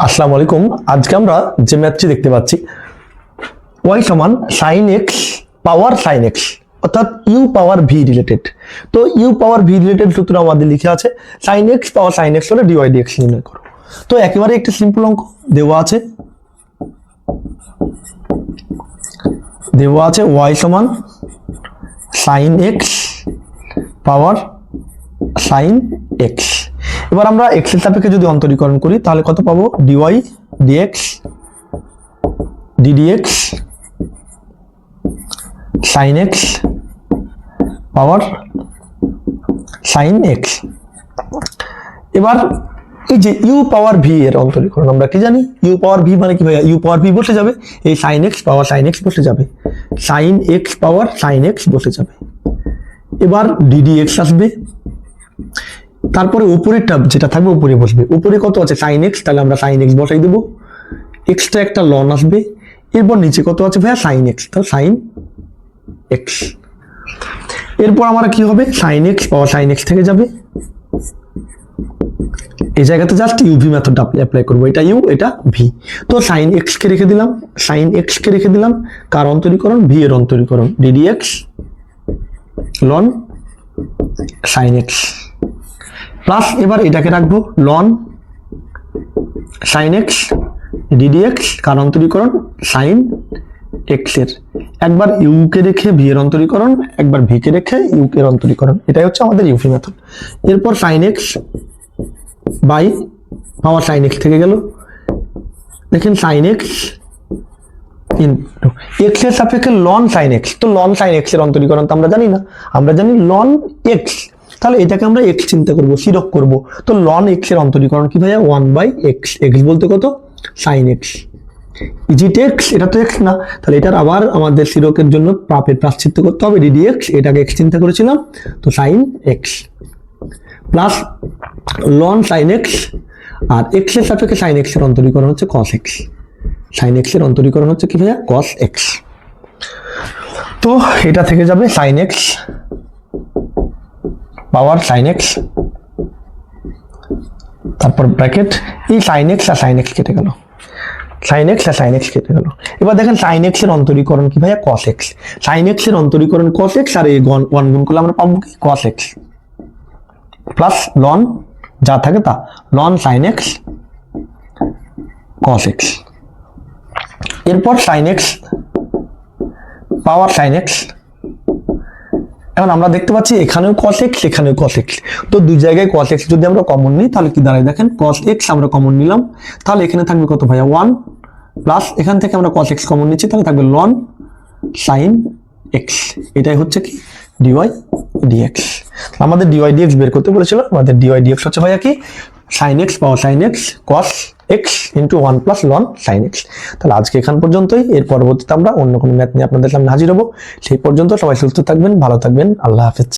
আসসালামু আলাইকুম। আজকে আমরা যে ম্যাথটি দেখতে পাচ্ছি y সমান sin x পাওয়ার sin x অর্থাৎ u পাওয়ার v রিলেটেড। তো u পাওয়ার v রিলেটেড সূত্র আমাদের লিখে আছে sin x পাওয়ার sin x হলে dy dx নির্ণয় করো। তো একেবারে একটা সিম্পল অঙ্ক দেওয়া আছে y সমান sin x পাওয়ার sin x। এবার আমরা x এর সাপেক্ষে যদি অন্তরীকরণ করি তাহলে কত পাবো dy dx ddx sin x পাওয়ার sin x। এবার এই যে u পাওয়ার v এর অন্তরীকরণ আমরা কি জানি, u পাওয়ার v মানে কি ভাইয়া, u পাওয়ার v বসে যাবে, এই sin x পাওয়ার sin x বসে যাবে, sin x পাওয়ার sin x বসে যাবে। এবার ddx আসবে, তারপরে উপরেরটা যেটা থাকবে উপরে বসবে। উপরে কত আছে sin x, তাহলে আমরা sin x বসাই দেব, এক্সট্রা একটা লন আসবে। এরপর নিচে কত আছে ভাইয়া sin x, তাহলে sin x। এরপর আমরা কি হবে sin x পাওয়ার sin x থেকে যাবে, এই জায়গাতে জাস্ট uv মেথডটা অ্যাপ্লাই করব, এটা u এটা v। তো sin x কে রেখে দিলাম, sin x কে রেখে দিলাম, কার অন্তরীকরণ v এর অন্তরীকরণ, ddx ln sin x plus এবার এটাকে রাখবো ln sin x ddx কার অন্তরীকরণ sin x এর, একবার u কে রেখে v এর অন্তরীকরণ, একবার v কে রেখে u এর অন্তরীকরণ, এটাই হচ্ছে আমাদের uv মেথড। এরপর sin x by power sin x থেকে গেল, দেখেন sin x ইনটু x এর সাপেক্ষে ln sin x। তো ln sin x এর অন্তরীকরণ তো আমরা জানি না, আমরা জানি ln x, তাহলে এটাকে আমরা x চিন্তা করব, শিরক করব। তো ln x এর অন্তরীকরণ কি ভাইয়া 1/x, x বলতে কত sin x, ইজিট x, এটা তো x না, তাহলে এটার আবার আমাদের শিরকের জন্য পাপের প্রায়শ্চিত্ত করতে হবে, ddx, এটাকে x চিন্তা করেছিলাম তো sin x plus ln sin x, আর x এর সাপেক্ষে sin x এর অন্তরীকরণ হচ্ছে cos x, sin x এর অন্তরীকরণ হচ্ছে কি ভাইয়া cos x। তো এটা থেকে যাবে sin x পাওয়ার sin x, তারপর ব্র্যাকেট এই sin x আর sin x কেটে গেল, sin x আর sin x কেটে গেল। এবার দেখেন sin x এর অন্তরীকরণ কি ভাইয়া cos x, sin x এর অন্তরীকরণ cos x, আর এই 1 গুণ করলে আমরা পাবো কি cos x প্লাস ln যা থাকে তা ln sin x cos x। এরপর sin x পাওয়ার sin x, এখন আমরা দেখতে পাচ্ছি এখানেও cos x এখানেও cos x, তো দুই জায়গায় cos x যদি আমরা কমন নিই তাহলে কি দাঁড়ায়, দেখেন cos x আমরা কমন নিলাম, তাহলে এখানে থাকবে কত ভাইয়া 1 প্লাস এখান থেকে আমরা cos x কমন নিচ্ছি, তাহলে থাকবে ln sin x, এটাই হচ্ছে কি dy dx। আমাদের dy dx বের করতে বলেছিল, আমাদের dy dx হচ্ছে ভাইয়া কি sin x পাওয়ার sin x cos x into 1 plus ln sin x। তাহলে আজকে এখান পর্যন্তই, এর পরবর্তীতে আমরা অন্য কোনো ম্যাথ নিয়ে আপনাদের সামনে হাজির হব। সেই পর্যন্ত সবাই সুস্থ থাকবেন, ভালো থাকবেন, আল্লাহ হাফেজ।